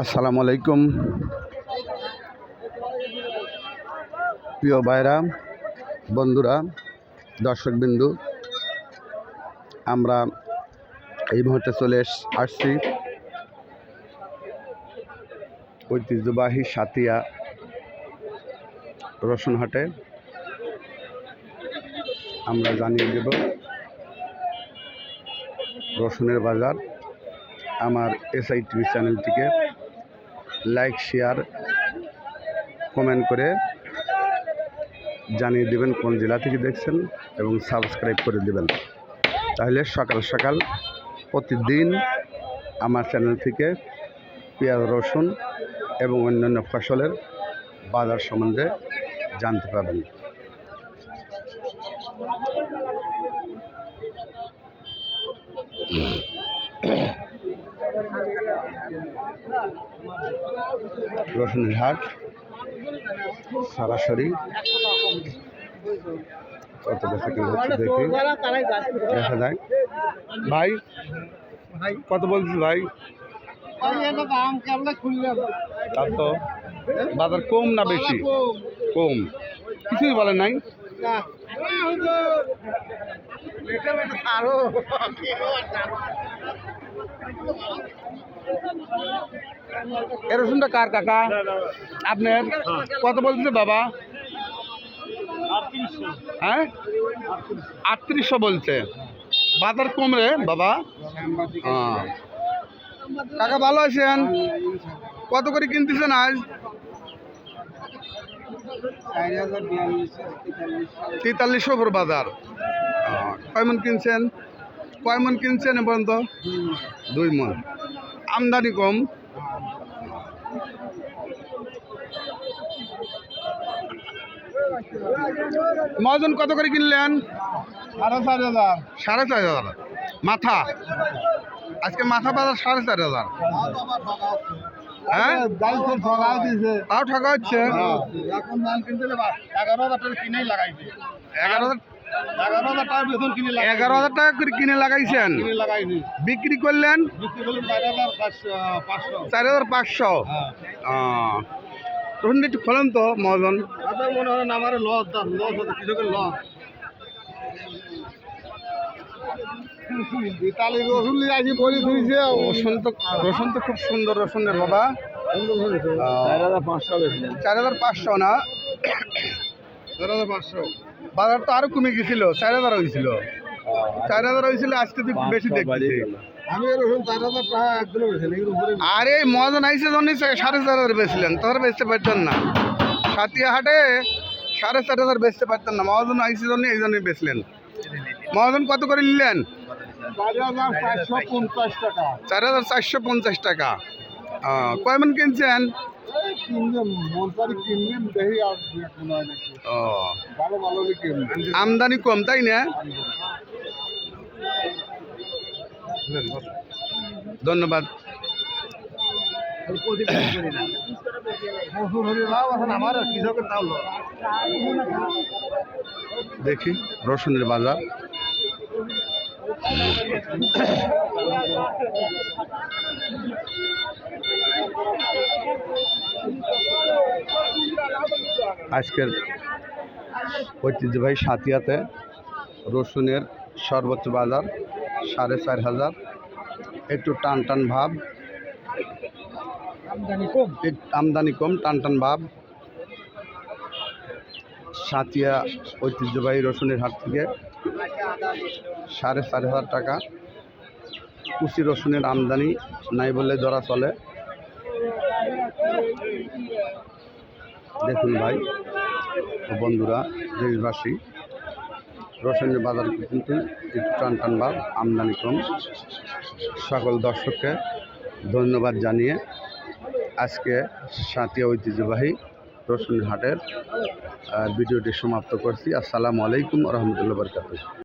আসসালামু আলাইকুম প্রিয় ভাইরা, বন্ধুরা, দর্শকবিন্দু, আমরা এই মুহূর্তে চলে আসছি ঐতিহ্যবাহী সাতিয়া রসুন হাটে। আমরা জানিয়ে দেব রসুনের বাজার। আমার এসআই টিভি চ্যানেলটিকে লাইক, শেয়ার, কমেন্ট করে জানিয়ে দেবেন কোন জেলা থেকে দেখছেন এবং সাবস্ক্রাইব করে দেবেন। তাহলে সকাল সকাল প্রতিদিন আমার চ্যানেল থেকে পেঁয়াজ, রসুন এবং অন্যান্য ফসলের বাজার সম্বন্ধে জানতে পারবেন। রসুনের হাট সরাসরি কত বেচা কিনা হচ্ছে দেখি, দেখা যায়। ভাই কত বলছিস ভাই? তার তো বাজার কম না বেশি? কম, কিছুই বলে নাই। এ রসুনটা কার কাকা? আপনার কত বলছে বাবা? হ্যাঁ, 3800 বলছে। বাজার কম রে বাবা। কাকা ভালো আছেন? কত করে কিনতেছেন আজ? 4300 উপর বাজার। কয় মন কিনছেন? কয় মন কিনছেন এ পর্যন্ত? 2 মন। আমদানি কম। মহাজন কত করে কিনলেন? 4500। 4500 মাথা। আজকে মাথা বাজার 4500। হ্যাঁ, তাও ঠকা হচ্ছে। 11,000 টাকা করে কিনে লাগাইছেন, বিক্রি করলেন 4500। তখন একটু খোলেন তো মহাজন। মনে হয় আমার লস হচ্ছে, কৃষকের লস। ইতালি রসুন নিয়ে আসি বলি ধুইছে। রসুন তো খুব সুন্দর রসুনের বাবা। 4500 না? 4500। বাজার তো আরো কমে গেছিল, 4000 হয়েছিল। 4000 হয়েছিল, আজকে তো বেশি দেখছি। আমি রসুন 4000 টাকা একদিনে বেচেছি। আরে মহাজন আইসে জন্য 4500 বেচলেন, তোর বেচতে পারতেন না। সাতিয়া হাটে 4500 বেচতে পারতেন না। মহাজন আইসে জন্য এই জন্যই বেচলেন। মহাজন কত করে নিলেন? 4450 টাকা। 4450 টাকা। কয় মন কিনছেন? আমদানি কম, তাই না? ধন্যবাদ। দেখি রসুনের বাজার। আজকের ঐতিহ্যবাহী সাতিয়াতে রসুনের সর্বোচ্চ বাজার 4500। একটু টান টান ভাব, আমদানি কম, টান টান ভাব। সাতিয়া ঐতিহ্যবাহী রসুনের হাট থেকে 4500 টাকা। কুচি রসুনের আমদানি নাই বললে ধরা চলে। দেখুন ভাই ও বন্ধুরা, দেশবাসী, রসুনের বাজার কিন্তু একটু টান টান ভাব, আমদানি কম। সকল দর্শককে ধন্যবাদ জানিয়ে আজকে সাতিয়া ঐতিহ্যবাহী রসুন হাটের ভিডিওটি সমাপ্ত করছি। আসসালামু আলাইকুম রহমতুল্লাহ বরকাতুহ।